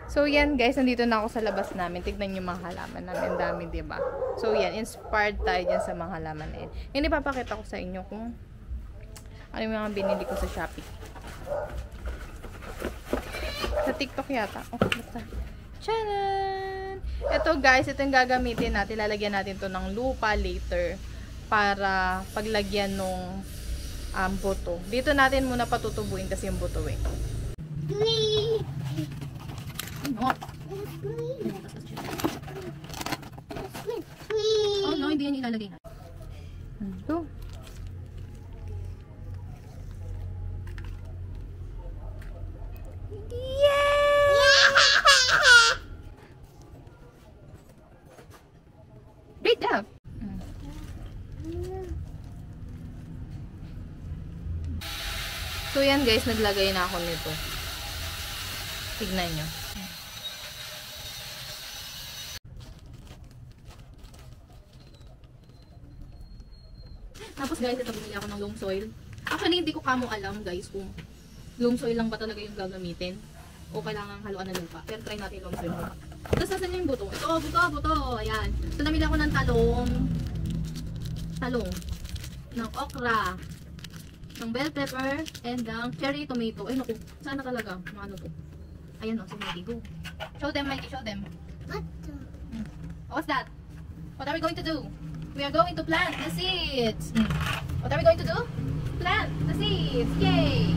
So, yan guys, nandito na ako sa labas namin. Tignan nyo mga halaman namin. Ang dami, diba? So, yan. Inspired tayo dyan sa mga halaman na yan. Yan, ipapakita ko sa inyo kung ano yung mga binili ko sa Shopee. Sa TikTok yata. Oh, basta. Tcharan! Ito guys, ito yung gagamitin natin. Lalagyan natin to ng lupa later para paglagyan nung buto. Dito natin muna patutubuin kasi yung buto eh. Oh no, hindi yan ilalagay na. Ito. Great job! So yan guys, naglagay na ako nito. Tignan nyo. Tapos guys, ito bumili ako ng loam soil. Actually, hindi ko kamo alam guys kung loam soil lang ba talaga yung gagamitin o kailangan haluan ng lupa. Pero try natin loam soil muna. Tapos nasan yung buto? Ito, buto. Ayan. So, namili ako ng talong, ng okra, ng bell pepper, and ng cherry tomato. Ay naku, sana talaga. Ano to? Ayan o, sinili ko. Show them, Mikey, show them. What? What's that? What are we going to do? We are going to plant the seeds. What are we going to do? Plant the seeds. Yay!